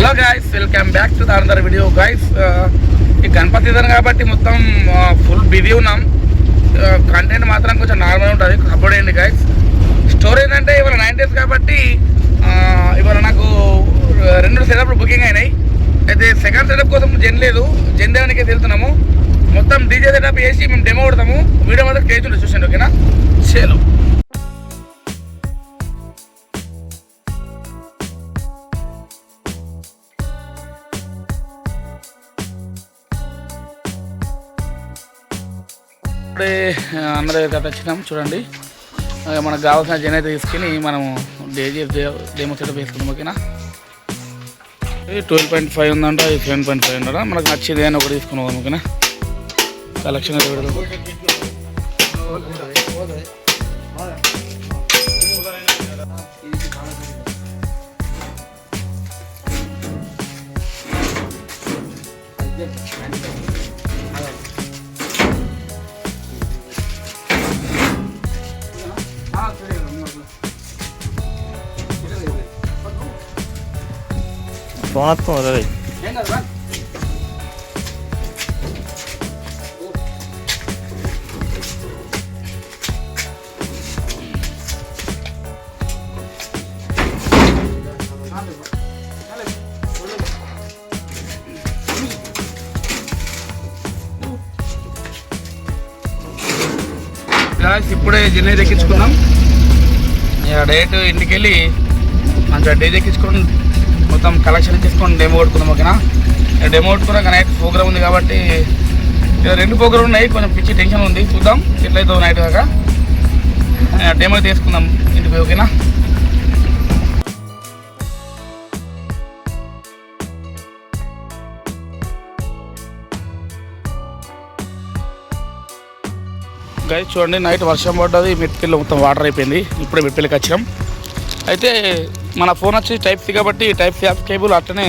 Hello guys, welcome back to the another video guys. ఈ Ganapati season కాబట్టి మొత్తం full busy ఉన్నాం. కంటెంట్ మాత్రం కొంచెం నార్మల్ ఉంటుంది, సపోర్ట్ అయ్యింది గాయస్. స్టోరీ ఏంటంటే ఇవాళ 9 days కాబట్టి ఇవాళ నాకు 2 సెటప్లు బుకింగ్ అయినాయి. అయితే సెకండ్ సెటప్ కోసం జన్ లేదు, జన్ దేవానికి వెళ్తున్నాము. మొత్తం డీజే సెటప్ చేసి మేము డెమో కొడతాము. వీడియో మాత్రం స్టేజ్ ఉంటుంది, చూసండి ఓకేనా. చేలో ఇప్పుడే అన్న దగ్గర వచ్చినాం. చూడండి, మనకు కావాల్సిన జన్ అయితే తీసుకుని మనము డెమో సెటప్ వేసుకుందాం ఓకేనా. 12.5 ఉందంట, 7.5 ఉందంట. మనకు నచ్చింది అని ఒకటి తీసుకున్నాం ఓకేనా. కలెక్షన్ అయితే పెడదాం. ఫోన్ రే ఇప్పుడే జెన్నై ఎక్కించుకున్నాం. డైరెక్ట్ ఇంటికి వెళ్ళి మంచిగా డేజ్ ఎక్కించుకొని మొత్తం కలెక్షన్ చేసుకొని డెమో కొట్టుకుందాం ఓకేనా. డెమో కొట్టుకున్నాక నైట్ ప్రోగ్రామ్ ఉంది కాబట్టి 2 ప్రోగ్రామ్ ఉన్నాయి. కొంచెం పిచ్చి టెన్షన్ ఉంది, చూద్దాం ఎట్లయితే నైట్ దాకా డెమో తీసుకుందాం ఇంటికి ఓకేనా. గైస్ చూడండి, నైట్ వర్షం పడ్డది, మిట్పిల్లి మొత్తం వాటర్ అయిపోయింది. ఇప్పుడే మిట్పిల్లికి వచ్చినాం. అయితే మన ఫోన్ వచ్చి టైప్ సి కాబట్టి టైప్ సి కేబుల్, అట్లనే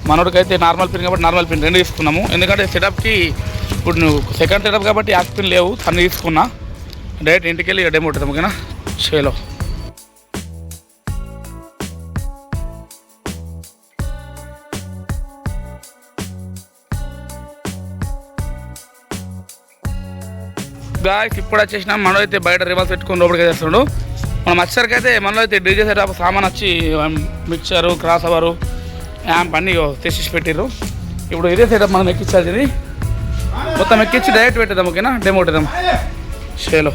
మనోడికి అయితే నార్మల్ పిన్ కాబట్టి నార్మల్ పిన్ 2 తీసుకున్నాము. ఎందుకంటే సెటప్కి ఇప్పుడు నువ్వు సెకండ్ సెటప్ కాబట్టి యాక్ పిన్ లేవు, అన్నీ తీసుకున్నా. డైరెక్ట్ ఇంటికి వెళ్ళి డెమో ఉంటుంది ఓకేనా. చేలో గాయస్ ఇప్పుడు వచ్చేసినాం. మనలో అయితే బయట రివర్స్ పెట్టుకొని లోపలికి వేస్తున్నాడు. మనం వచ్చేసరికి అయితే మనలో అయితే డీజే సెటప్ సామాన్ వచ్చి మిక్చరు, క్రాస్ అవరు, యాంప్ అన్నీ తెచ్చి పెట్టిర్రు. ఇప్పుడు ఇదే సెటప్ మనం ఎక్కించాల్సింది. మొత్తం ఎక్కించి డైరెక్ట్ పెట్టేద్దాం ఓకేనా, డెమో పెట్టేద్దాం. చేలో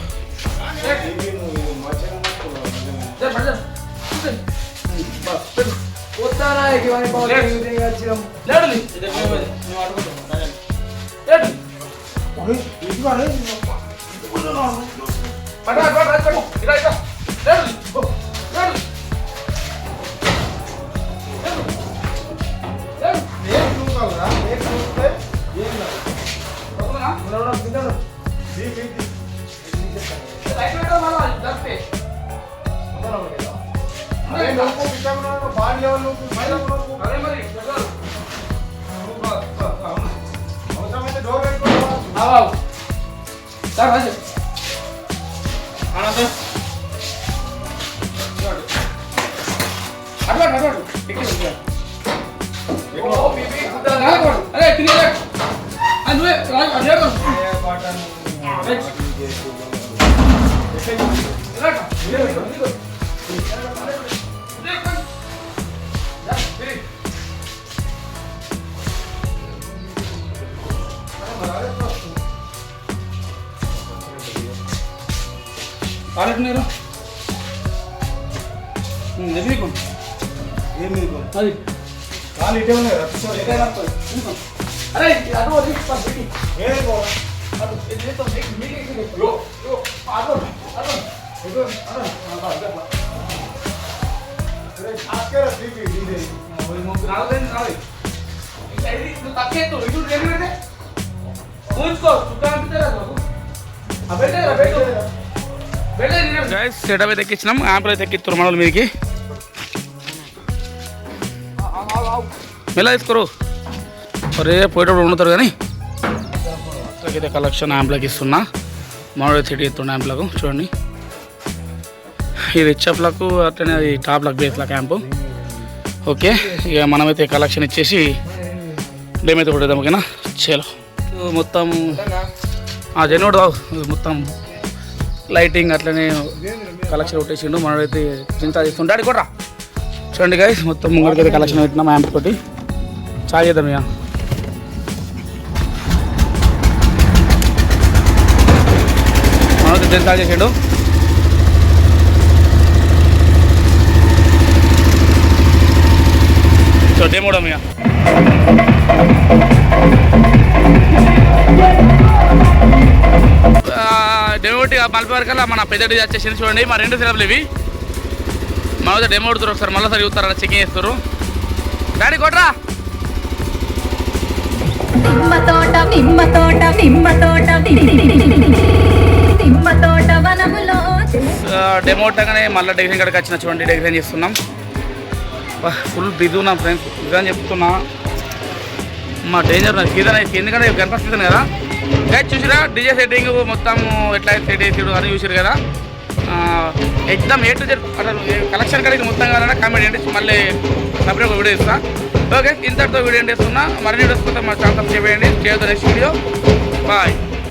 కాలేరు అది కాలు ఇటే ఉన్నాయి. అరే సెటప్ అయితే ఎక్కించినాం. యాంపులు అయితే ఎక్కిస్తారు మన మీదకి. మెల్ల తీసుకోరు, ఒరే పోయేటప్పుడు ఉండుతారు కానీ. అయితే కలెక్షన్ యాంప్లకి ఇస్తున్నా. మనోడు చెడి ఎత్తుండే యాంప్లకు చూడండి. ఇది హెచ్ఎఫ్లకు అట్లనే అది టాప్లకు బేస్ల క్యాంపు. ఓకే, ఇక మనమైతే కలెక్షన్ ఇచ్చేసి డేమ్ అయితే కొట్టేద్దాం. ఓకేనా, చలో. మొత్తం జనోడు మొత్తం లైటింగ్ అట్లనే కలెక్షన్ కొట్టేసిండు. మనమైతే చింత చేస్తుండే అది కూడా చూడండి గైస్. మొత్తం ముంగడికైతే కలెక్షన్ పెట్టినాం యాంప్ తోటి. చాయ్ చేద్దాం ఇక. మనమైతే చింత చేసిండు. సో డేమ్ కూడా ఇక డెమోటి మల్పి వరకల్లా మన పెద్ద డీజే వచ్చేసింది. చూడండి మా 2 సిరప్లు ఇవి. మన వద్ద డెమో కొడుతారు. ఒకసారి మళ్ళీ సరి చూస్తారా, చెకింగ్ చేస్తారు. డాడీ కొట్రా. డెమో కొట్టగానే మళ్ళీ డెకరేషన్ కాడికి వచ్చిన. చూడండి డెకరేషన్ చేస్తున్నాం. ఫుల్ బిజీ ఉన్నాం ఫ్రెండ్స్, ఇదని చెప్తున్నా. మా డేంజర్ సీజన్ అయితే ఎందుకంటే గణపతి సీజన్ కదా గైస్. చూసిరా డీజే సెట్టింగ్ మొత్తం ఎట్లా సెట్ చేసాడు అని చూసారు కదా. ఎగ్జామ్ A to Z అసలు కలెక్షన్ కడిగి మొత్తం కావాలన్నా కామెంట్ చేయండి. మళ్ళీ సపరేట్ ఒక వీడియో ఇస్తా. ఓకే, ఇంతటితో వీడియో ఏం చేస్తున్నా. మరిన్ని వీడియోస్ కోసం మా ఛానల్ సబ్స్క్రైబ్ చేయండి. Next video bye.